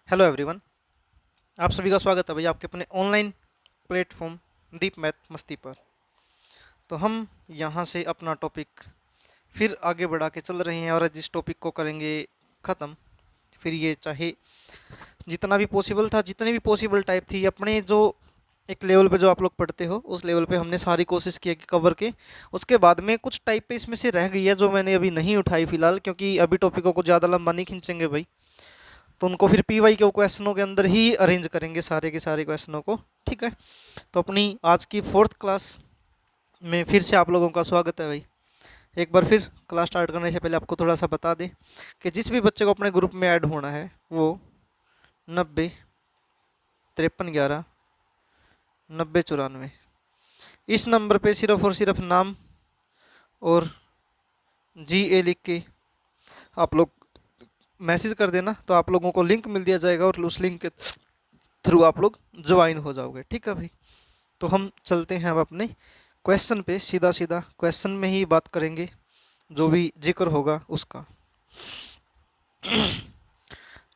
Hello everyone. आप सभी का स्वागत है भाई आपके अपने ऑनलाइन प्लेटफॉर्म दीप मैथ मस्ती पर। तो हम यहाँ से अपना टॉपिक फिर आगे बढ़ा के चल रहे हैं और जिस टॉपिक को करेंगे ख़त्म। फिर ये चाहे जितना भी पॉसिबल था, जितने भी पॉसिबल टाइप थी अपने जो एक लेवल पे जो आप लोग पढ़ते हो उस लेवल पे हमने सारी कोशिश की है कि कवर के। उसके बाद में कुछ टाइप पे इसमें से रह गई है जो मैंने अभी नहीं उठाई फिलहाल, क्योंकि अभी टॉपिकों को ज़्यादा लंबा नहीं खींचेंगे भाई। तो उनको फिर पीवाई के क्वेश्चनों के अंदर ही अरेंज करेंगे सारे के सारे क्वेश्चनों को। ठीक है। तो अपनी आज की फोर्थ क्लास में फिर से आप लोगों का स्वागत है भाई। एक बार फिर क्लास स्टार्ट करने से पहले आपको थोड़ा सा बता दें कि जिस भी बच्चे को अपने ग्रुप में ऐड होना है वो 90 53 11 90 94 इस नंबर पे सिर्फ और सिर्फ नाम और GA लिख के आप लोग मैसेज कर देना, तो आप लोगों को लिंक मिल दिया जाएगा और उस लिंक के थ्रू आप लोग ज्वाइन हो जाओगे। ठीक है भाई। तो हम चलते हैं अब अपने क्वेश्चन पे, सीधा सीधा क्वेश्चन में ही बात करेंगे, जो भी जिक्र होगा उसका।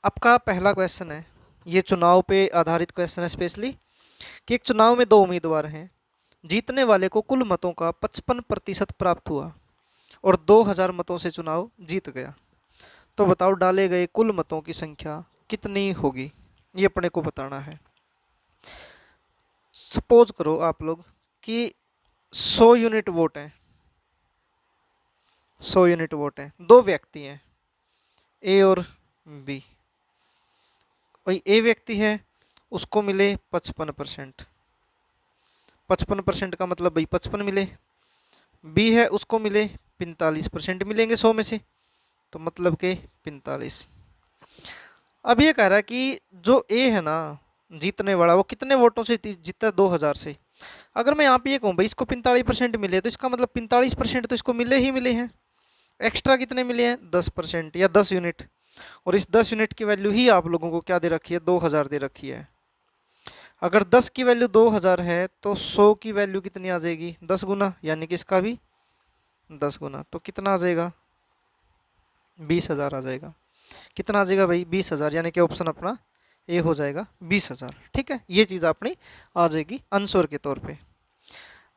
आपका पहला क्वेश्चन है, ये चुनाव पे आधारित क्वेश्चन है स्पेशली, कि एक चुनाव में दो उम्मीदवार हैं, जीतने वाले को कुल मतों का 55% प्राप्त हुआ और 2000 मतों से चुनाव जीत गया। तो बताओ डाले गए कुल मतों की संख्या कितनी होगी, ये अपने को बताना है। सपोज करो आप लोग कि 100 यूनिट वोट हैं, 100 यूनिट वोट हैं, दो व्यक्ति हैं ए और बी। वही ए व्यक्ति है उसको मिले 55%, 55% का मतलब भाई 55 मिले। बी है उसको मिले 45% मिलेंगे 100 में से, तो मतलब के 45। अब ये कह रहा है कि जो ए है ना जीतने वाला, वो कितने वोटों से जीता है? 2000 से। अगर मैं यहाँ पे ये कहूँ भाई इसको 45% मिले, तो इसका मतलब 45% तो इसको मिले ही मिले हैं। एक्स्ट्रा कितने मिले हैं? 10% या 10 यूनिट। और इस 10 यूनिट की वैल्यू ही आप लोगों को क्या दे रखी है? 2000 दे रखी है। अगर 10 की वैल्यू 2000 है तो 100 की वैल्यू कितनी आ जाएगी? 10 गुना, यानी कि इसका भी 10 गुना। तो कितना आ जाएगा? 20,000 आ जाएगा। कितना आ जाएगा भाई? 20,000, यानी कि ऑप्शन अपना ए हो जाएगा 20,000। ठीक है, ये चीज़ अपनी आ जाएगी आंसर के तौर पे।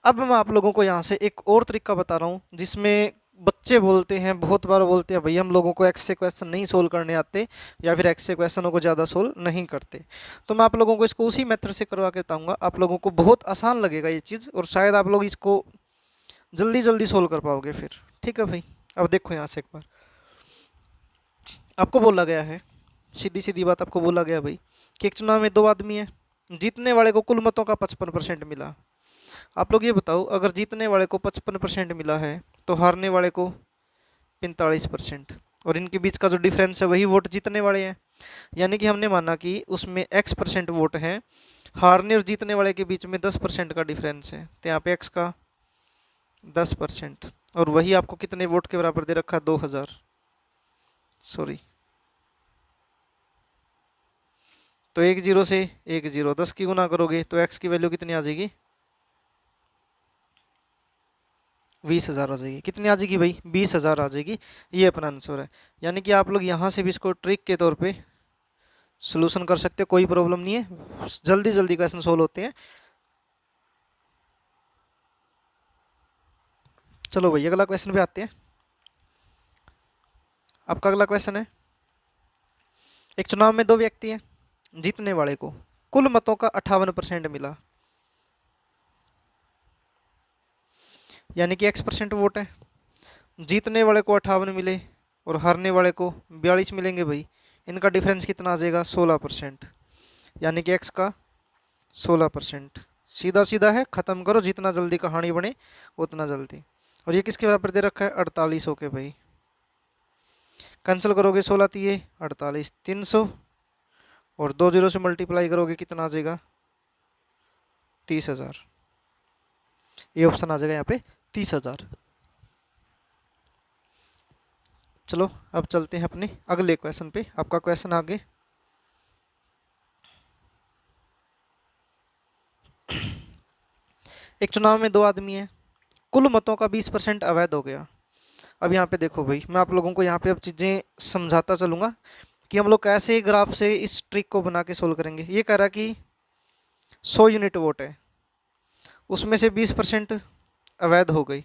अब मैं आप लोगों को यहाँ से एक और तरीका बता रहा हूँ जिसमें बच्चे बोलते हैं, बहुत बार बोलते हैं भाई हम लोगों को एक्स से क्वेश्चन नहीं सोल्व करने आते या फिर एक्स से क्वेश्चनों को ज़्यादा सोल्व नहीं करते। तो मैं आप लोगों को इसको उसी मेथड से करवा के बताऊँगा, आप लोगों को बहुत आसान लगेगा ये चीज़ और शायद आप लोग इसको जल्दी जल्दी सोल्व कर पाओगे फिर। ठीक है भाई। अब देखो यहाँ से एक बार आपको बोला गया है, सीधी सीधी बात आपको बोला गया भाई कि एक चुनाव में दो आदमी है, जीतने वाले को कुल मतों का 55% मिला। आप लोग ये बताओ, अगर जीतने वाले को 55% मिला है तो हारने वाले को 45%, और इनके बीच का जो डिफरेंस है वही वोट जीतने वाले हैं। यानी कि हमने माना कि उसमें x% वोट हैं, हारने और जीतने वाले के बीच में 10% का डिफरेंस है, तो यहाँ पे x का 10%, और वही आपको कितने वोट के बराबर दे रखा है? 2000। सॉरी, तो एक जीरो से एक जीरो, 10 की गुना करोगे तो x की वैल्यू कितनी आ जाएगी? 20,000 आ जाएगी। कितनी आ जाएगी भाई? 20,000 आ जाएगी। ये अपना आंसर है। यानी कि आप लोग यहाँ से भी इसको ट्रिक के तौर पे सोल्यूशन कर सकते हो, कोई प्रॉब्लम नहीं है, जल्दी जल्दी क्वेश्चन सोल्व होते हैं। चलो भाई अगला क्वेश्चन पे आते हैं। आपका अगला क्वेश्चन है, एक चुनाव में दो व्यक्ति हैं, जीतने वाले को कुल मतों का 58% मिला, यानी कि x% वोट है, जीतने वाले को 58 मिले और हारने वाले को 42 मिलेंगे भाई। इनका डिफरेंस कितना आ जाएगा? 16%, यानी कि x का 16%। सीधा सीधा है, ख़त्म करो, जितना जल्दी कहानी बने उतना जल्दी। और ये किसके बराबर दे रखा है? 48 के भाई। कैंसिल करोगे 16 तिये 48, 300, और 2 जीरो से मल्टीप्लाई करोगे कितना आ जाएगा? 30,000। ये ऑप्शन आ जाएगा यहाँ पे 30,000। चलो अब चलते हैं अपने अगले क्वेश्चन पे। आपका क्वेश्चन आगे, एक चुनाव में दो आदमी हैं, कुल मतों का 20% अवैध हो गया। अब यहाँ पे देखो भाई, मैं आप लोगों को यहाँ पे अब चीज़ें समझाता चलूँगा कि हम लोग कैसे ग्राफ से इस ट्रिक को बना के सोल्व करेंगे। ये कह रहा कि 100 यूनिट वोट है, उसमें से 20% अवैध हो गई,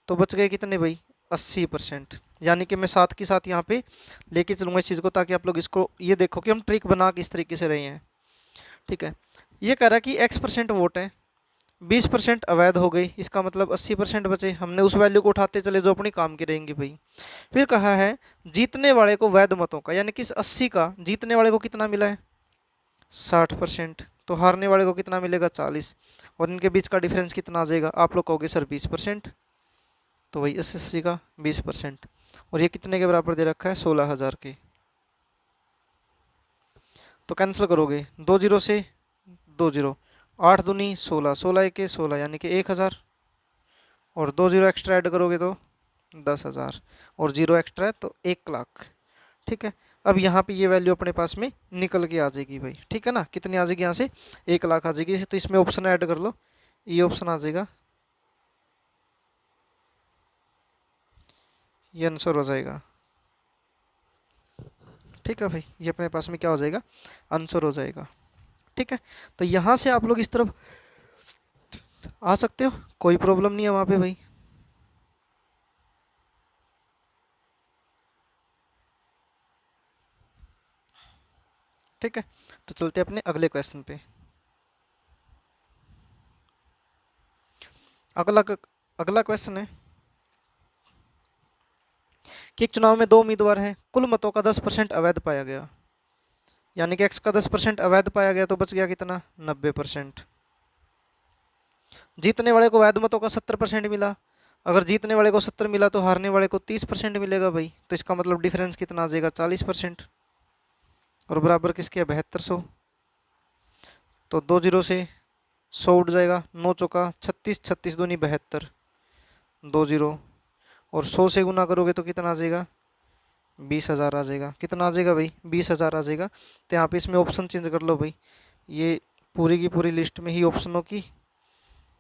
तो बच गए कितने भाई, 80%। यानी कि मैं साथ के साथ यहाँ पे लेके चलूँगा इस चीज़ को, ताकि आप लोग इसको ये देखो कि हम ट्रिक बना किस तरीके से रहे हैं। ठीक है, ये कह रहा है कि X% वोट है, 20% अवैध हो गई, इसका मतलब 80% बचे, हमने उस वैल्यू को उठाते चले जो अपनी काम की रहेंगी भाई। फिर कहा है जीतने वाले को वैध मतों का, यानी कि इस 80 का जीतने वाले को कितना मिला है, 60%, तो हारने वाले को कितना मिलेगा, 40, और इनके बीच का डिफरेंस कितना आ जाएगा, आप लोग कहोगे सर 20%, तो वही 80 का 20%, और ये कितने के बराबर दे रखा है, 16,000 के। तो कैंसिल करोगे, 2 जीरो से 2 जीरो, 8 दूनी 16, 16 के 16, यानी कि 1,000, और 2 जीरो एक्स्ट्रा ऐड करोगे तो 10,000, और जीरो एक्स्ट्रा है तो 1,00,000। ठीक है, अब यहाँ पे ये वैल्यू अपने पास में निकल के आ जाएगी भाई। ठीक है ना, कितनी आ जाएगी यहाँ से, 1,00,000 आ जाएगी। तो इसमें ऑप्शन ऐड कर लो, ये ऑप्शन आ जाएगा, ये आंसर हो जाएगा। ठीक है भाई, ये अपने पास में क्या हो जाएगा, आंसर हो जाएगा। ठीक है, तो यहाँ से आप लोग इस तरफ आ सकते हो, कोई प्रॉब्लम नहीं है वहाँ पे भाई। ठीक है, तो चलते अपने अगले क्वेश्चन पे। अगला अगला क्वेश्चन है कि एक चुनाव में 2 उम्मीदवार हैं, कुल मतों का 10% अवैध पाया गया, यानी कि एक्स का 10% अवैध पाया गया, तो बच गया कितना, 90%। जीतने वाले को वैध मतों का 70% मिला, अगर जीतने वाले को 70 मिला तो हारने वाले को 30% मिलेगा भाई, तो इसका मतलब डिफरेंस कितना आ जाएगा, 40%, और बराबर किसके, 7200। तो 2 जीरो से 100 उठ जाएगा, 9 चौका 36, 36 दूनी 72, 2 जीरो, और 100 से गुना करोगे तो कितना आ जाएगा, 20,000 आ जाएगा। कितना आ जाएगा भाई, 20,000 आ जाएगा। तो यहाँ पे इसमें ऑप्शन चेंज कर लो भाई, ये पूरी की पूरी लिस्ट में ही ऑप्शनों की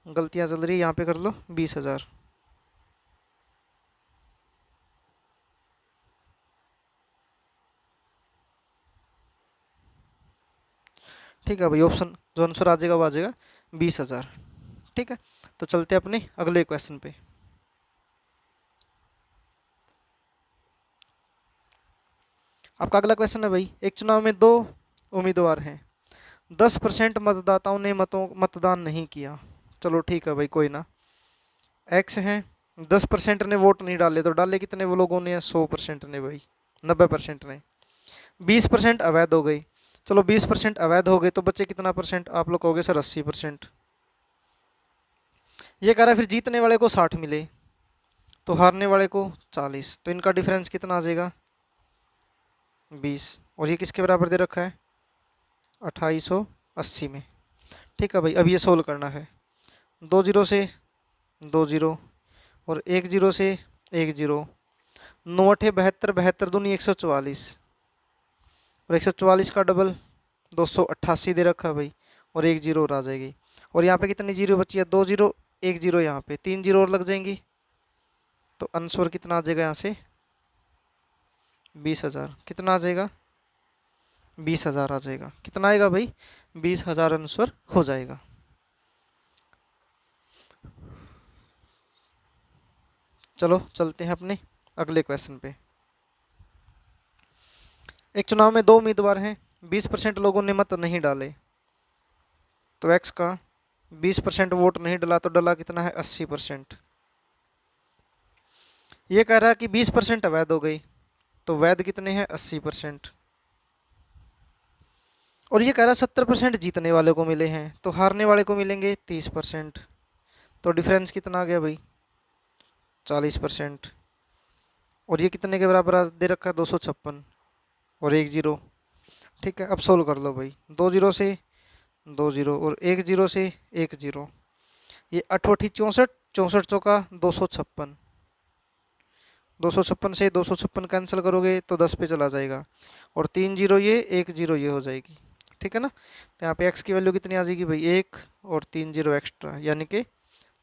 गलतियाँ चल रही है, यहाँ पे कर लो 20,000। ठीक है भाई, ऑप्शन जो आंसर आ जाएगा वो आ जाएगा 20,000। ठीक है, तो चलते हैं अपने अगले क्वेश्चन पे। आपका अगला क्वेश्चन है भाई, एक चुनाव में 2 उम्मीदवार हैं, 10% मतदाताओं ने मतदान नहीं किया। चलो ठीक है भाई, कोई ना, एक्स हैं, 10% ने वोट नहीं डाले, तो डाले कितने वो लोगों ने, 100% ने भाई, 90% ने। 20% अवैध हो गई, चलो 20% अवैध हो गए, तो बचे कितना परसेंट, आप लोग कहोगे सर 80%। ये कह रहा है फिर जीतने वाले को 60 मिले, तो हारने वाले को 40, तो इनका डिफरेंस कितना आ जाएगा, 20, और ये किसके बराबर दे रखा है, 2880 में। ठीक है भाई, अब ये सोल्व करना है, 2 जीरो से 2 जीरो, और 1 जीरो से 1 जीरो, 9 अठे 72, 72 दूनी 144, और 144 का डबल 288 दे रखा है भाई, और 1 जीरो और आ जाएगी, और यहाँ पे कितनी जीरो बची है, 2 जीरो 1 जीरो, यहाँ पे 3 जीरो और लग जाएंगी, तो आंसर कितना आ जाएगा यहाँ से, 20,000। कितना आ जाएगा, 20,000 आ जाएगा। कितना आएगा भाई, 20,000 आंसर हो जाएगा। चलो चलते हैं अपने अगले क्वेश्चन पे। एक चुनाव में 2 उम्मीदवार हैं, 20% लोगों ने मत नहीं डाले, तो एक्स का 20% वोट नहीं डाला, तो डाला कितना है, 80%। ये कह रहा है कि 20% अवैध हो गई, तो वैध कितने हैं, 80%। और ये कह रहा है 70% जीतने वाले को मिले हैं, तो हारने वाले को मिलेंगे 30%, तो डिफरेंस कितना आ गया भाई, 40%। और ये कितने के बराबर दे रखा है, 256, और 1 जीरो। ठीक है, अब सोल्व कर लो भाई, 2 जीरो से 2 जीरो, और 1 जीरो से 1 जीरो, ये 8 64, 64 चौका 256, 256 से 256 कैंसिल करोगे तो 10 पे चला जाएगा, और 3 जीरो ये 1 जीरो ये हो जाएगी। ठीक है ना, तो यहाँ पे x की वैल्यू कितनी आ जाएगी भाई, 1 और 3 जीरो एक्स्ट्रा, यानी कि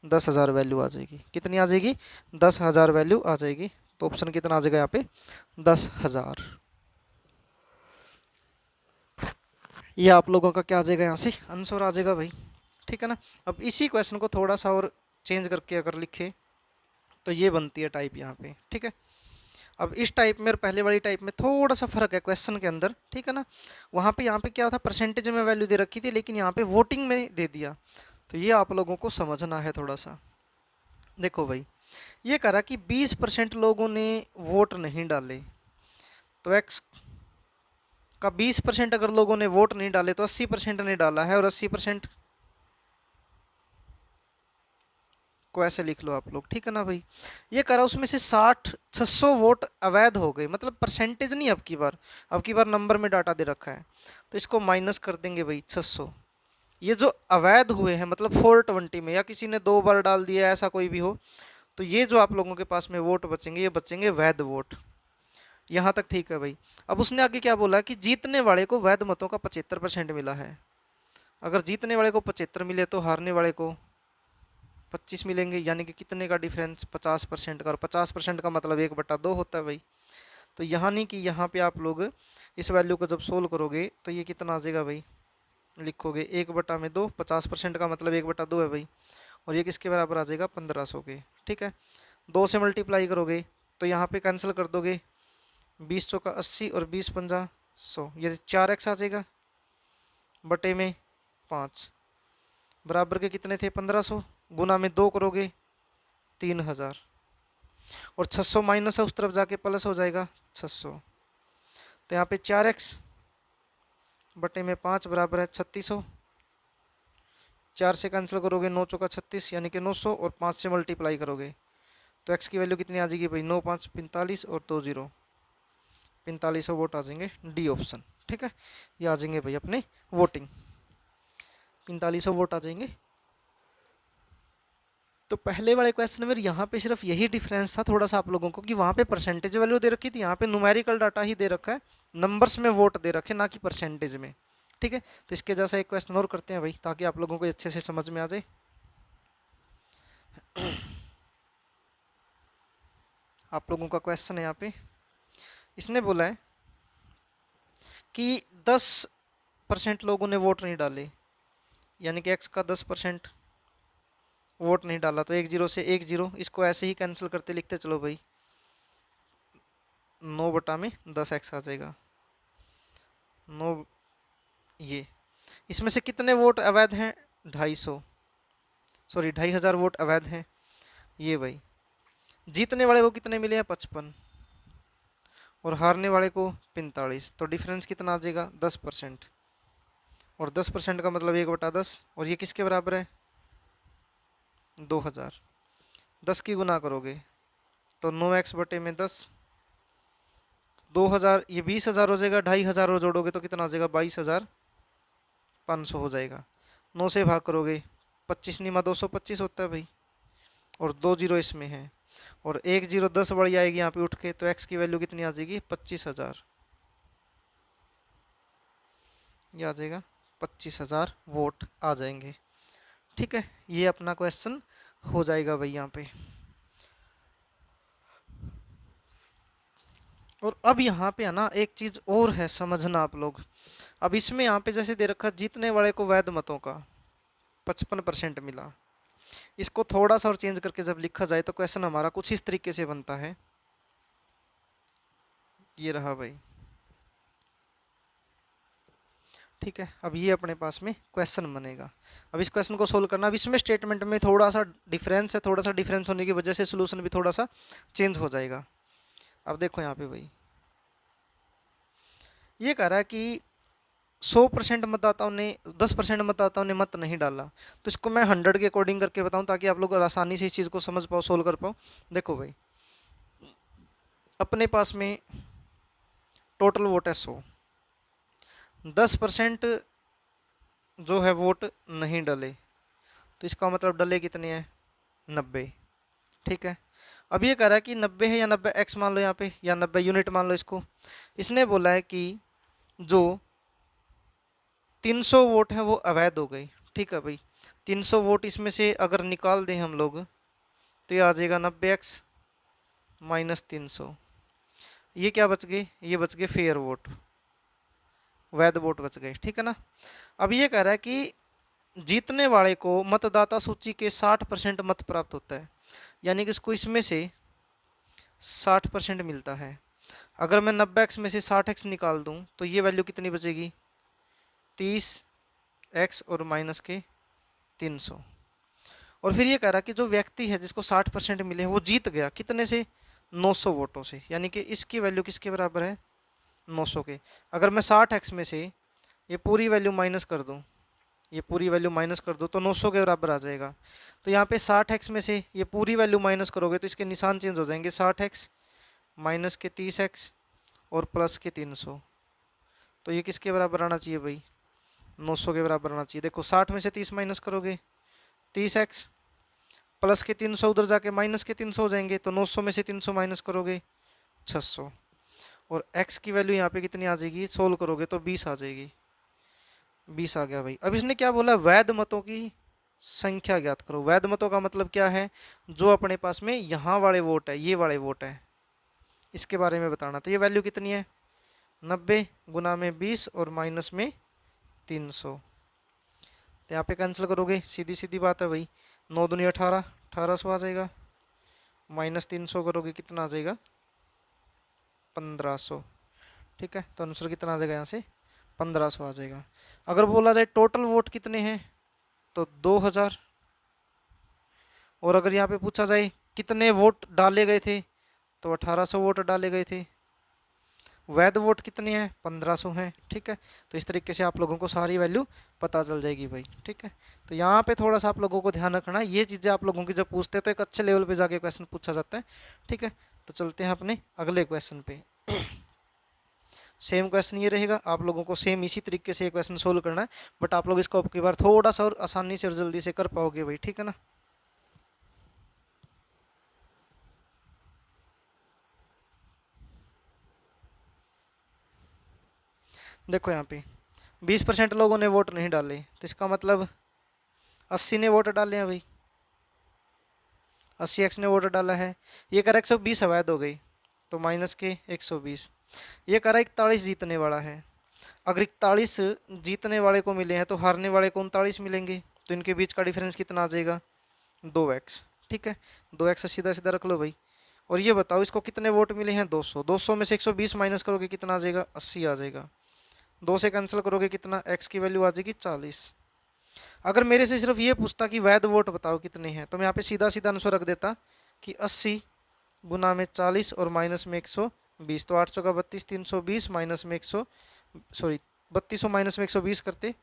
10,000 वैल्यू आ जाएगी। कितनी आ जाएगी, 10,000 वैल्यू आ जाएगी। तो ऑप्शन कितना आ जाएगा यहाँ पे, 10,000। ये आप लोगों का क्या आ जाएगा, यहाँ से आंसर आ जाएगा भाई। ठीक है ना। अब इसी क्वेश्चन को थोड़ा सा और चेंज करके अगर लिखे तो ये बनती है टाइप यहाँ पे। ठीक है। अब इस टाइप में और पहले वाली टाइप में थोड़ा सा फर्क है क्वेश्चन के अंदर। ठीक है ना। वहाँ पे यहाँ पे क्या था, परसेंटेज में वैल्यू दे रखी थी, लेकिन यहाँ पे वोटिंग में दे दिया। तो ये आप लोगों को समझना है थोड़ा सा। देखो भाई, ये करा कि 20% लोगों ने वोट नहीं डाले, तो एक्स का 20% अगर लोगों ने वोट नहीं डाले तो 80% ने डाला है, और 80% को ऐसे लिख लो आप लोग। ठीक है ना भाई। ये करा उसमें से 600 वोट अवैध हो गए, मतलब परसेंटेज नहीं, अब की बार नंबर में डाटा दे रखा है, तो इसको माइनस कर देंगे भाई 600। ये जो अवैध हुए हैं मतलब 420 में, या किसी ने 2 बार डाल दिया, ऐसा कोई भी हो, तो ये जो आप लोगों के पास में वोट बचेंगे, ये बचेंगे वैध वोट। यहाँ तक ठीक है भाई। अब उसने आगे क्या बोला कि जीतने वाले को वैध मतों का 75% मिला है। अगर जीतने वाले को 75 मिले तो हारने वाले को 25 मिलेंगे, यानी कि कितने का डिफरेंस, 50% का। और 50% का मतलब 1/2 होता है भाई। तो यहाँ नहीं कि यहाँ पे आप लोग इस वैल्यू को जब सोल्व करोगे तो ये कितना आ जाएगा भाई, लिखोगे 1/2, 50% का मतलब 1/2 है भाई, और ये किसके बराबर आ जाएगा, 1500 के। ठीक है। 2 से मल्टीप्लाई करोगे तो यहाँ पे कैंसिल कर दोगे, 20 चौका 80 और 20 पंजा 100, ये 4x आ जाएगा बटे में 5, बराबर के कितने थे 1500, गुना में 2 करोगे 3000, और 600 माइनस है उस तरफ जाके प्लस हो जाएगा 600। तो यहाँ पे 4x बटे में 5 बराबर है 3600। 4 से कैंसिल करोगे 9 चौका 36 यानी कि 900, और 5 से मल्टीप्लाई करोगे तो x की वैल्यू कितनी आ जाएगी भाई, 9 5 45 और 2 0, 4500 वोट आ जाएंगे, डी ऑप्शन। ठीक है। ये आ जाएंगे भाई अपने वोटिंग, 4500 वोट आ जाएंगे। तो पहले वाले क्वेश्चन में यहाँ पे सिर्फ यही डिफरेंस था थोड़ा सा आप लोगों को, कि वहाँ पे परसेंटेज वैल्यू दे रखी थी, यहाँ पे न्यूमेरिकल डाटा ही दे रखा है, नंबर्स में वोट दे रखे ना कि परसेंटेज में। ठीक है। तो इसके जैसा एक क्वेश्चन और करते हैं भाई, ताकि आप लोगों को अच्छे से समझ में आ जाए। आप लोगों का क्वेश्चन है यहाँ पे, इसने बोला है कि 10% लोगों ने वोट नहीं डाले, यानी कि एक्स का 10% वोट नहीं डाला, तो 1 0 से 1 0, इसको ऐसे ही कैंसिल करते लिखते चलो भाई, 9/10x आ जाएगा 9। ये इसमें से कितने वोट अवैध हैं, 2,500 वोट अवैध हैं ये भाई। जीतने वाले को कितने मिले हैं, 55, और हारने वाले को 45, तो डिफरेंस कितना आ जाएगा, 10%, और 10% का मतलब 1/10, और ये किसके बराबर है, 2000। 10 की गुना करोगे तो 9x बटे में 10, 2000, ये 20,000 हो जाएगा, 2,500 जोड़ोगे तो कितना हो जाएगा, 22,500 हो जाएगा। 9 से भाग करोगे, 25 निमा 225 होता है भाई, और 2 0 इसमें है, और 1 0 10 बड़ी आएगी यहाँ पे उठ के, तो x की वैल्यू कितनी आ जाएगी, 25,000। ये आ जाएगा 25,000 वोट आ जाएंगे। ठीक है। ये अपना क्वेश्चन हो जाएगा भाई यहाँ पे। और अब यहाँ पे है ना एक चीज और है समझना आप लोग। अब इसमें यहाँ पे जैसे दे रखा, जीतने वाले को वैध मतों का 55% मिला, इसको थोड़ा सा और चेंज करके जब लिखा जाए तो क्वेश्चन हमारा कुछ इस तरीके से बनता है। ये रहा भाई। ठीक है। अब ये अपने पास में क्वेश्चन बनेगा। अब इस क्वेश्चन को सोल्व करना, अब इसमें स्टेटमेंट में थोड़ा सा डिफरेंस है, थोड़ा सा डिफरेंस होने की वजह से सोल्यूशन भी थोड़ा सा चेंज हो जाएगा। अब देखो यहाँ पे भाई, ये कह रहा है कि 100% मतदाताओं ने 10% मतदाताओं ने मत नहीं डाला, तो इसको मैं 100 के अकॉर्डिंग करके बताऊं ताकि आप लोग आसानी से इस चीज़ को समझ पाओ, सोल्व कर पाओ। देखो भाई, अपने पास में टोटल वोट है 100, 10% जो है वोट नहीं डले, तो इसका मतलब डले कितने हैं, 90। ठीक है। अब ये कह रहा है कि 90 है या 90x मान लो यहाँ पे, या 90 यूनिट मान लो इसको। इसने बोला है कि जो 300 वोट हैं वो अवैध हो गई। ठीक है भाई। 300 वोट इसमें से अगर निकाल दें हम लोग तो ये आ जाएगा 90x माइनस 300। ये क्या बच गए, ये बच गए फेयर वोट। वैध वोट बच गए, ठीक है ना। अब ये कह रहा है कि जीतने वाले को मतदाता सूची के 60% मत प्राप्त होता है, यानी कि उसको इसमें से 60% मिलता है। अगर मैं 90x में से 60x निकाल दूं तो ये वैल्यू कितनी बचेगी, 30x और माइनस के 300। और फिर ये कह रहा है कि जो व्यक्ति है जिसको 60% मिले वो जीत गया कितने से, 900 वोटों से, यानी कि इसकी वैल्यू किसके बराबर है, 900 के। अगर मैं 60x में से ये पूरी वैल्यू माइनस कर दूं, ये पूरी वैल्यू माइनस कर दो तो 900 के बराबर आ जाएगा। तो यहाँ पे 60x में से ये पूरी वैल्यू माइनस करोगे तो इसके निशान चेंज हो जाएंगे, 60x माइनस के 30x और प्लस के 300। तो ये किसके बराबर आना चाहिए भाई, 900 के बराबर आना चाहिए। देखो 60 में से 30 माइनस करोगे 30x प्लस के 300 उधर जाके माइनस के 300 हो जाएंगे, तो 900 में से 300 माइनस करोगे 600, और x की वैल्यू यहाँ पे कितनी आ जाएगी, सोल्व करोगे तो 20 आ जाएगी, 20 आ गया भाई। अब इसने क्या बोला, वैध मतों की संख्या ज्ञात करो। वैध मतों का मतलब क्या है, जो अपने पास में यहाँ वाले वोट है, ये वाले वोट है, इसके बारे में बताना। तो ये वैल्यू कितनी है, 90 गुना में 20 और माइनस में 300। तो यहाँ पे कैंसिल करोगे, सीधी सीधी बात है भाई, 9 दूनी 18, 1800 आ जाएगा, माइनस 300 करोगे कितना आ जाएगा, 1500। ठीक है, तो आंसर कितना आ जाएगा यहाँ से, 1500 आ जाएगा। अगर बोला जाए टोटल वोट कितने हैं तो 2000, और अगर यहाँ पे पूछा जाए कितने वोट डाले गए थे तो 1800 वोट डाले गए थे। वैध वोट कितने हैं, 1500 हैं। ठीक है, तो इस तरीके से आप लोगों को सारी वैल्यू पता चल जाएगी भाई। ठीक है, तो यहाँ पे थोड़ा सा आप लोगों को ध्यान रखना, ये चीज़ें आप लोगों की जब पूछते हैं तो एक अच्छे लेवल पे जाके क्वेश्चन पूछा जाता है। ठीक है, तो चलते हैं अपने अगले क्वेश्चन पे। सेम क्वेश्चन ये रहेगा, आप लोगों को सेम इसी तरीके से ये क्वेश्चन सोल्व करना है, बट आप लोग इसको अब की बार थोड़ा सा और आसानी से और जल्दी से कर पाओगे भाई। ठीक है ना। देखो यहाँ पे 20% लोगों ने वोट नहीं डाले, तो इसका मतलब 80 ने वोट डाले हैं भाई, 80x ने वोट डाला है। ये कह रहा है 120 अवैध हो गई, तो माइनस के 120। ये कह रहा है 41 जीतने वाला है। अगर 41 जीतने वाले को मिले हैं तो हारने वाले को 39 मिलेंगे, तो इनके बीच का डिफरेंस कितना आ जाएगा, 2x। ठीक है, 2x सीधा सीधा रख लो भाई। और ये बताओ इसको कितने वोट मिले हैं, 200। 200 में से 120 माइनस करोगे कितना आ जाएगा, 80 आ जाएगा। 2 से कैंसिल करोगे कितना, x की वैल्यू आ जाएगी 40। अगर मेरे से सिर्फ ये पूछता कि वैध वोट बताओ कितने हैं, तो मैं यहाँ पे सीधा सीधा आंसर रख देता कि 80 गुना में 40 और माइनस में 120, तो 800 का 32, 320 माइनस में 100, सॉरी 3200 माइनस में 120 करते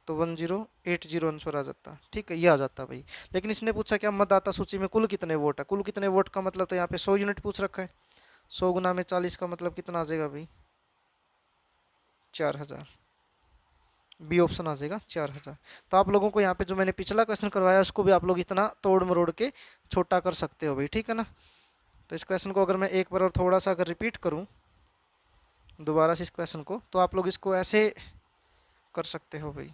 तो 1080 आंसर आ जाता। ठीक है, ये आ जाता भाई। लेकिन इसने पूछा क्या मतदाता सूची में कुल कितने वोट है, कुल कितने वोट का मतलब तो यहाँ पे 100 यूनिट पूछ रखा है। 100 गुना में 40 का मतलब कितना आ जाएगा भाई, 4000। बी ऑप्शन आ जाएगा 4000। तो आप लोगों को यहाँ पे जो मैंने पिछला क्वेश्चन करवाया उसको भी आप लोग इतना तोड़ मरोड़ के छोटा कर सकते हो भाई। ठीक है ना। तो इस क्वेश्चन को अगर मैं एक बार और थोड़ा सा अगर रिपीट करूँ दोबारा से इस क्वेश्चन को, तो आप लोग इसको ऐसे कर सकते हो भाई।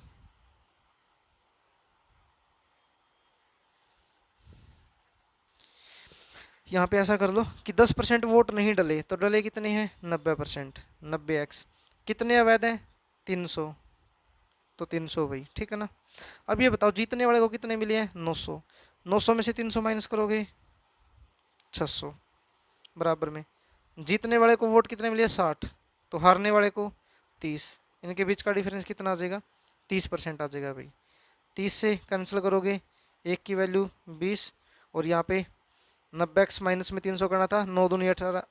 यहाँ पे ऐसा कर लो कि 10% वोट नहीं डले, तो डले कितने हैं, 90%, 90x। कितने अवैध हैं, 300, तो 300 भाई। ठीक है ना। अब ये बताओ जीतने वाले को कितने मिले हैं, 900। 900 में से 300 माइनस करोगे 600, बराबर में जीतने वाले को वोट कितने मिले, 60, तो हारने वाले को 30। इनके बीच का डिफरेंस कितना आ जाएगा, 30% आ जाएगा भाई। 30 से कैंसिल करोगे, एक की वैल्यू 20, और यहाँ पे 90x माइनस में 300 करना था, 9 दूनी 18,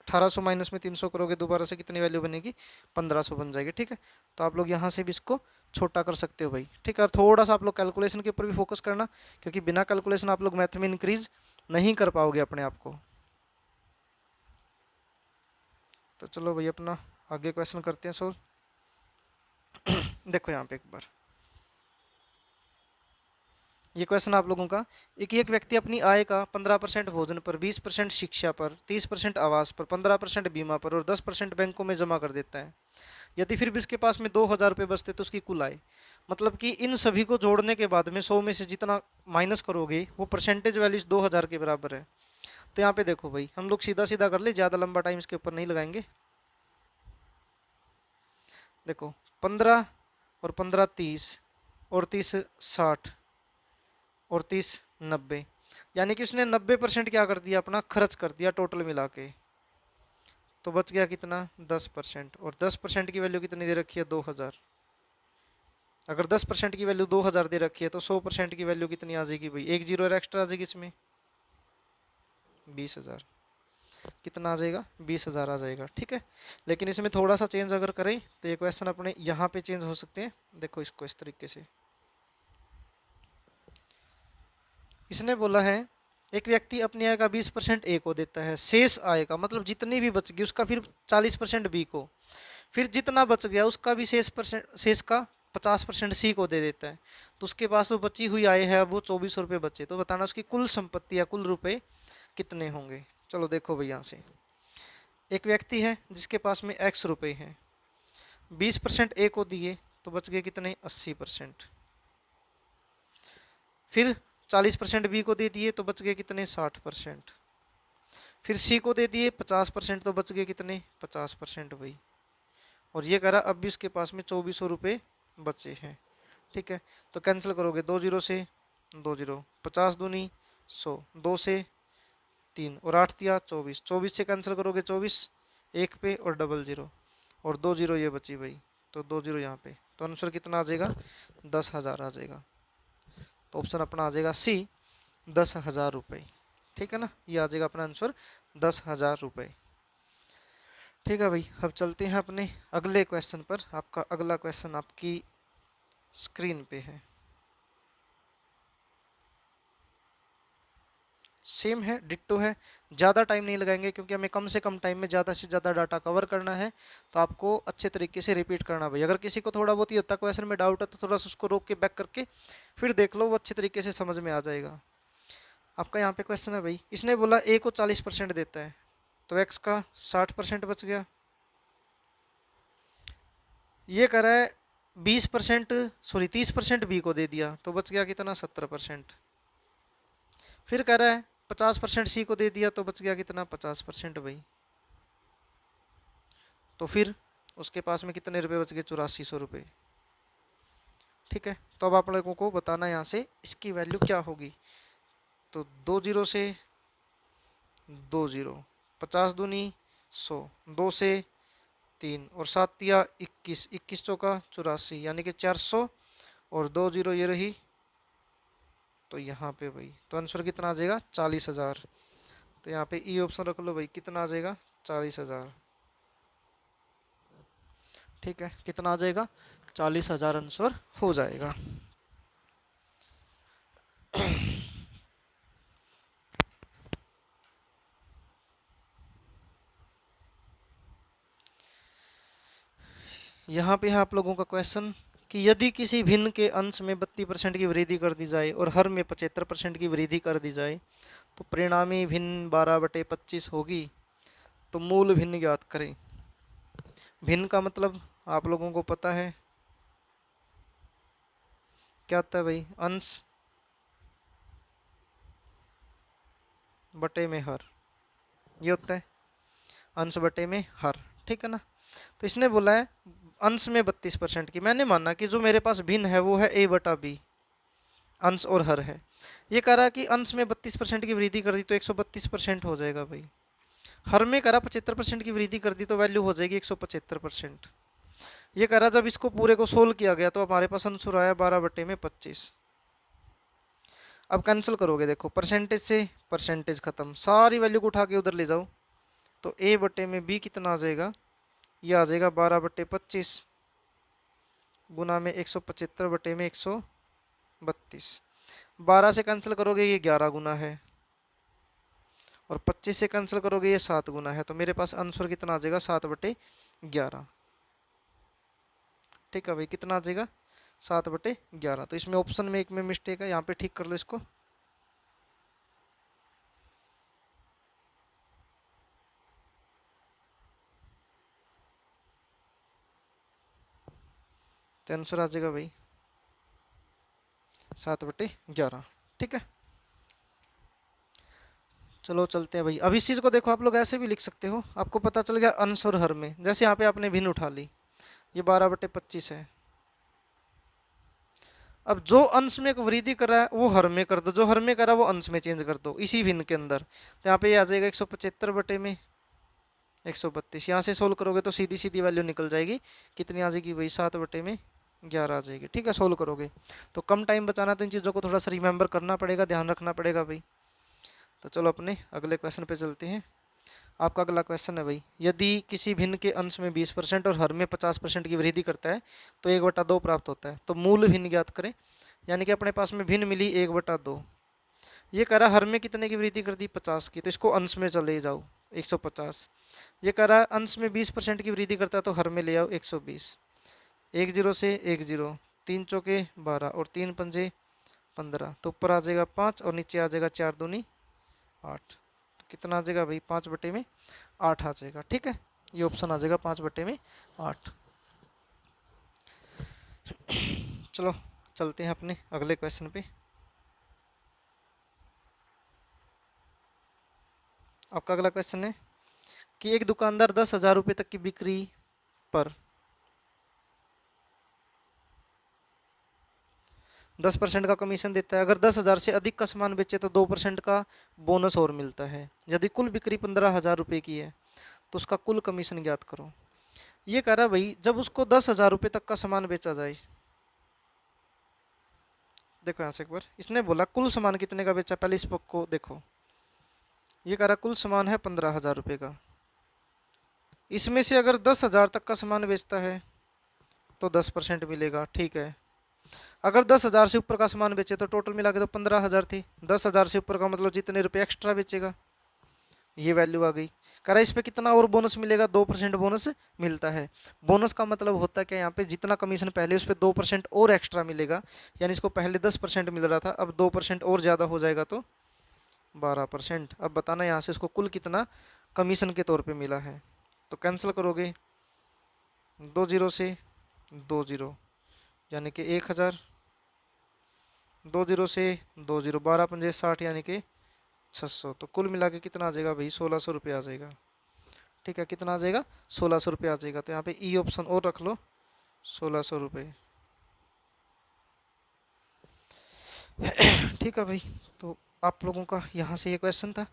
1800 माइनस में 300 करोगे दोबारा से कितनी वैल्यू बनेगी, 1500 बन जाएगी। ठीक है, तो आप लोग यहाँ से भी इसको छोटा कर सकते हो भाई। ठीक है, और थोड़ा सा आप लोग कैलकुलेशन के ऊपर भी फोकस करना, क्योंकि बिना कैलकुलेशन आप लोग मैथ में इंक्रीज नहीं कर पाओगे अपने आप को। तो चलो भाई अपना आगे क्वेश्चन करते हैं सोल्व। देखो यहाँ पे एक बार ये क्वेश्चन आप लोगों का, एक व्यक्ति अपनी आय का 15% भोजन पर, 20% शिक्षा पर, 30% आवास पर, 15% बीमा पर और 10% बैंकों में जमा कर देता है। यदि फिर भी उसके पास में 2000 रुपये बचते तो उसकी कुल आय, मतलब कि इन सभी को जोड़ने के बाद में 100 में से जितना माइनस करोगे वो परसेंटेज वैल्यू 2000 के बराबर है। तो यहाँ पे देखो भाई हम लोग सीधा सीधा कर ले, ज़्यादा लंबा टाइम इसके ऊपर नहीं लगाएंगे। देखो 15 और 15 30 और 30 60 और 30 90, यानी कि उसने 90% क्या कर दिया, अपना खर्च कर दिया टोटल मिला के। तो बच गया कितना, 10%। और 10% की वैल्यू कितनी दे रखी है, 2000। अगर 10% की वैल्यू 2000 दे रखी है तो 100% की वैल्यू कितनी आ जाएगी भाई, एक जीरो एक्स्ट्रा आ जाएगी इसमें, 20,000। कितना आ जाएगा, 20,000 आ जाएगा। ठीक है, लेकिन इसमें थोड़ा सा चेंज अगर करें तो ये क्वेश्चन अपने यहाँ पे चेंज हो सकते हैं। देखो इसको इस तरीके से, इसने बोला है एक व्यक्ति अपनी आय का 20% ए को देता है, शेष आय का मतलब जितनी भी बच गई उसका फिर 40% बी को, फिर जितना बच गया उसका भी शेष का 50% सी को दे देता है। तो उसके पास वो बची हुई आय है वो 2400 रुपये बचे, तो बताना उसकी कुल संपत्ति या कुल रुपए कितने होंगे। चलो देखो भाई, यहाँ से एक व्यक्ति है जिसके पास में x रुपए हैं, 20% ए को दिए तो बच गए कितने, 80%। फिर 40% बी को दे दिए तो बच गए कितने, 60%। फिर सी को दे दिए 50% तो बच गए कितने, 50% भाई। और ये करा अब भी उसके पास में 2400 रुपये बचे हैं। ठीक है, तो कैंसिल करोगे, 2 जीरो से 2 जीरो, 50 दूनी 100, 2 से 3 और 8 दिया 24, 24 से कैंसिल करोगे 24, एक पे और डबल जीरो और 2 जीरो ये बची भाई, तो 2 जीरो यहाँ पे, तो आंसर कितना आ जाएगा, 10,000 आ जाएगा। तो ऑप्शन अपना आ जाएगा सी, 10,000 रुपये। ठीक है ना, ये आ जाएगा अपना आंसर 10,000 रुपये। ठीक है भाई, अब चलते हैं अपने अगले क्वेश्चन पर। आपका अगला क्वेश्चन आपकी स्क्रीन पे है, सेम है, डिट्टो है। ज़्यादा टाइम नहीं लगाएंगे क्योंकि हमें कम से कम टाइम में ज़्यादा से ज़्यादा डाटा कवर करना है, तो आपको अच्छे तरीके से रिपीट करना भाई। अगर किसी को थोड़ा बहुत ही होता क्वेश्चन में डाउट है तो थोड़ा सा उसको रोक के बैक करके फिर देख लो, वो अच्छे तरीके से समझ में आ जाएगा। आपका यहाँ पे क्वेश्चन है भाई, इसने बोला ए को 40% देता है तो एक्स का 60% बच गया। ये कह रहा है 20%, सॉरी 30% बी को दे दिया तो बच गया कितना, 70%। फिर कह रहा है 50% सी को दे दिया तो बच गया कितना, 50% भाई। तो फिर उसके पास में कितने रुपए बच गए, 8400 रुपये। ठीक है, तो अब आप लोगों को बताना यहाँ से इसकी वैल्यू क्या होगी। तो 2 जीरो से 2 जीरो, 50 दूनी 100, 2 से 3 और 7 दिया 21, 21 चौका 84, यानी कि 400 और 2 जीरो ये रही, तो यहाँ पे भाई तो आंसर कितना आ जाएगा, 40,000। तो यहाँ पे ई ऑप्शन रख लो भाई, कितना आ जाएगा, 40,000। ठीक है, कितना आ जाएगा, 40,000 आंसर हो जाएगा। यहाँ पे है आप लोगों का क्वेश्चन कि यदि किसी भिन्न के अंश में 32% की वृद्धि कर दी जाए और हर में 75% की वृद्धि कर दी जाए तो परिणामी भिन्न 12/25 होगी, तो मूल भिन्न ज्ञात करें। भिन्न का मतलब आप लोगों को पता है क्या होता है भाई, अंश बटे में हर, ये होता है अंश बटे में हर। ठीक है ना, तो इसने बोला है अंश में 32% की, मैंने माना कि जो मेरे पास भिन्न है वो है ए बटा बी, अंश और हर है। ये कह रहा है कि अंश में 32% की वृद्धि कर दी तो 132% हो जाएगा भाई। हर में करा 75% की वृद्धि कर दी तो वैल्यू हो जाएगी 175%। ये कह रहा जब इसको पूरे को सोल्व किया गया तो हमारे पास आंसर आया 12/25। अब कैंसिल करोगे, देखो परसेंटेज से परसेंटेज खत्म, सारी वैल्यू को उठा के उधर ले जाओ, तो ए बटे में बी कितना आ जाएगा, ये आ जाएगा 12/25 गुना में 175 में 132। 12 से कैंसिल करोगे ये 11 गुना है, और 25 से कैंसिल करोगे ये 7 गुना है, तो मेरे पास आंसर कितना आ जाएगा, 7/11। ठीक है भाई, कितना आ जाएगा, 7/11। तो इसमें ऑप्शन में एक में मिस्टेक है, यहाँ पे ठीक कर लो इसको। तो आंसर आ जाएगा भाई 7/11। ठीक है, चलो चलते हैं भाई। अब इस चीज़ को देखो, आप लोग ऐसे भी लिख सकते हो, आपको पता चल गया अंश और हर में। जैसे यहाँ पे आपने भिन्न उठा ली, ये 12/25 है। अब जो अंश में वृद्धि कर रहा है वो हर में कर दो, जो हर में कर रहा है वो अंश में चेंज कर दो इसी भिन्न के अंदर। तो यहाँ पे ये आ जाएगा 175/132। यहाँ से सोल्व करोगे तो सीधी सीधी वैल्यू निकल जाएगी, कितनी आ जाएगी भाई 7/11 आ जाएगी। ठीक है, सोल्व करोगे तो कम टाइम बचाना, तो इन चीज़ों को थोड़ा सा रिमेंबर करना पड़ेगा, ध्यान रखना पड़ेगा भाई। तो चलो अपने अगले क्वेश्चन पे चलते हैं। आपका अगला क्वेश्चन है भाई, यदि किसी भिन्न के अंश में 20% और हर में 50% की वृद्धि करता है तो 1/2 प्राप्त होता है। तो मूल भिन्न ज्ञात करें, यानी कि अपने पास में भिन्न मिली 1/2। ये कह रहा है हर में कितने की वृद्धि कर दी 50 की, तो इसको अंश में चले जाओ 150। ये कह रहा है अंश में 20% की वृद्धि करता है तो हर में ले आओ 120। 10 से 10, 3 चौके 12 और 3 पंजे 15, तो ऊपर आ जाएगा 5 और नीचे आ जाएगा 4 दूनी 8। कितना आ जाएगा भाई 5/8 आ जाएगा। ठीक है, ये ऑप्शन आ जाएगा 5/8। चलो चलते हैं अपने अगले क्वेश्चन पे। आपका अगला क्वेश्चन है कि एक दुकानदार 10,000 रुपये तक की बिक्री पर 10% का कमीशन देता है। अगर 10,000 से अधिक का सामान बेचे तो 2% का बोनस और मिलता है। यदि कुल बिक्री 15,000 रुपये की है तो उसका कुल कमीशन ज्ञात करो। ये कह रहा है भाई जब उसको 10,000 रुपये तक का सामान बेचा जाए, देखो यहाँ से एक बार इसने बोला कुल सामान कितने का बेचा, पहले इस पक्ष को देखो। ये कह रहा कुल सामान है 15,000 रुपये का, इसमें से अगर 10,000 तक का सामान बेचता है तो 10% मिलेगा। ठीक है, अगर 10,000 से ऊपर का सामान बेचे तो टोटल मिला के तो 15,000 थी, 10,000 से ऊपर का मतलब जितने रुपये एक्स्ट्रा बेचेगा, ये वैल्यू आ गई। कह रहा है इस पे कितना और बोनस मिलेगा, 2% बोनस मिलता है। बोनस का मतलब होता है क्या, यहाँ पे जितना कमीशन पहले उस पर 2% और एक्स्ट्रा मिलेगा, यानी इसको पहले 10% मिल रहा था, अब 2% और ज़्यादा हो जाएगा तो 12%। अब बताना यहाँ से इसको कुल कितना कमीशन के तौर पे मिला है। तो कैंसिल करोगे 2 0 से 2 0, यानी कि 1,000, 2 0 से 2 0, 12 पंजे 60, यानी कि 600। तो कुल मिला के कितना आ जाएगा भाई 1,600 रुपये आ जाएगा। ठीक है, कितना आ जाएगा 1,600 रुपये आ जाएगा। तो यहाँ पे ई ऑप्शन और रख लो 1,600 रुपये। ठीक है भाई, तो आप लोगों का यहाँ से ये क्वेश्चन था।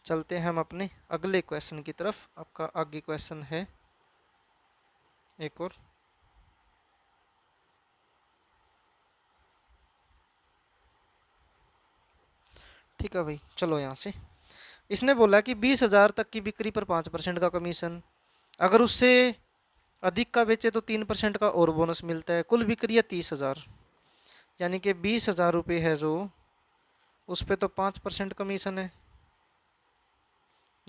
चलते हैं हम अपने अगले क्वेश्चन की तरफ। आपका आगे क्वेश्चन है एक और। ठीक है भाई, चलो यहाँ से इसने बोला कि 20,000 तक की बिक्री पर 5% का कमीशन, अगर उससे अधिक का बेचे तो 3% का और बोनस मिलता है। कुल बिक्री है 30,000, यानी कि 20,000 रुपये है जो, उस पर तो 5% कमीशन है।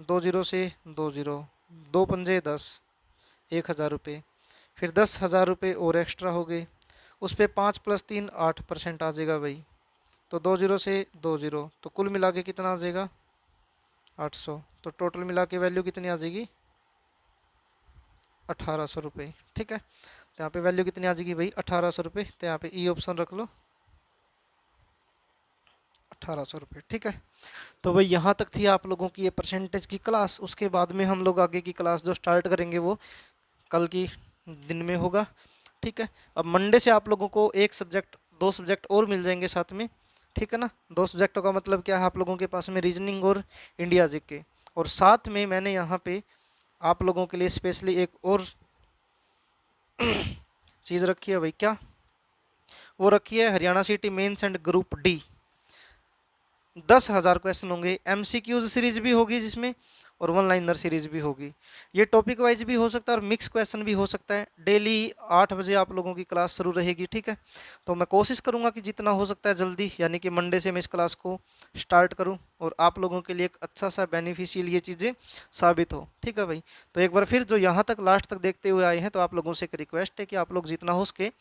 2 0 से 2 0, 2 पंजे 10, 1,000 रुपये, फिर 10,000 रुपये और एक्स्ट्रा हो गए, उस पर 5 + 3 8% आ जाएगा भाई। तो 2 0 से 2 0, तो कुल मिला के कितना आ जाएगा 800। तो टोटल मिला के वैल्यू कितनी आ जाएगी 1,800 रुपये। ठीक है, तो यहाँ पे वैल्यू कितनी आ जाएगी भाई 1,800 रुपये। तो यहाँ पे ई ऑप्शन रख लो 1,800 रुपये। ठीक है, तो भाई यहाँ तक थी आप लोगों की ये परसेंटेज की क्लास। उसके बाद में हम लोग आगे की क्लास जो स्टार्ट करेंगे वो कल की दिन में होगा। ठीक है, अब मंडे से आप लोगों को एक सब्जेक्ट, 2 सब्जेक्ट और मिल जाएंगे साथ में। ठीक है ना, 2 सब्जेक्टों का मतलब क्या है, आप लोगों के पास में रीजनिंग और इंडिया जीके, और साथ में मैंने यहाँ पे आप लोगों के लिए स्पेशली एक और चीज़ रखी है भाई। क्या वो रखी है, Haryana CET mains and group D 10,000 question होंगे। एमसीक्यूज सीरीज भी होगी जिसमें, और 1 लाइनर सीरीज भी होगी। ये टॉपिक वाइज भी हो सकता है और मिक्स क्वेश्चन भी हो सकता है। डेली 8 बजे आप लोगों की क्लास शुरू रहेगी। ठीक है, तो मैं कोशिश करूंगा कि जितना हो सकता है जल्दी, यानी कि मंडे से मैं इस क्लास को स्टार्ट करूं और आप लोगों के लिए एक अच्छा सा बेनिफिशियल ये चीज़ें साबित हो। ठीक है भाई, तो एक बार फिर जो यहाँ तक लास्ट तक देखते हुए आए हैं, तो आप लोगों से एक रिक्वेस्ट है कि आप लोग जितना हो सके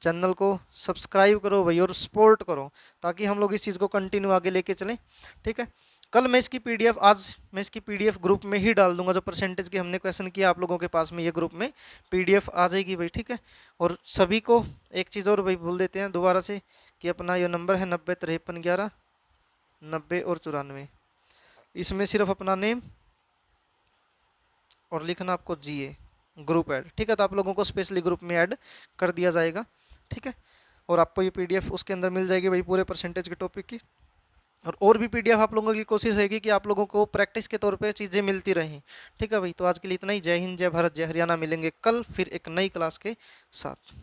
चैनल को सब्सक्राइब करो भाई और सपोर्ट करो, ताकि हम लोग इस चीज़ को कंटिन्यू आगे लेके चलें। ठीक है, कल मैं इसकी पीडीएफ, आज मैं इसकी पीडीएफ ग्रुप में ही डाल दूंगा। जो परसेंटेज के हमने क्वेश्चन किया आप लोगों के पास में ये ग्रुप में पीडीएफ आ जाएगी भाई। ठीक है, और सभी को एक चीज़ और भाई बोल देते हैं दोबारा से कि अपना ये नंबर है 90 53 11 90 और 94। इसमें सिर्फ अपना नेम और लिखना आपको जीए, ग्रुप ऐड, ठीक है। तो आप लोगों को स्पेशली ग्रुप में ऐड कर दिया जाएगा, ठीक है। और आपको ये पीडीएफ उसके अंदर मिल जाएगी भाई पूरे परसेंटेज के टॉपिक की। और भी पीडीएफ आप लोगों की कोशिश रहेगी कि आप लोगों को प्रैक्टिस के तौर पे चीज़ें मिलती रहें, ठीक है भाई। तो आज के लिए इतना ही। जय हिंद, जय भारत, जय हरियाणा। मिलेंगे कल फिर एक नई क्लास के साथ।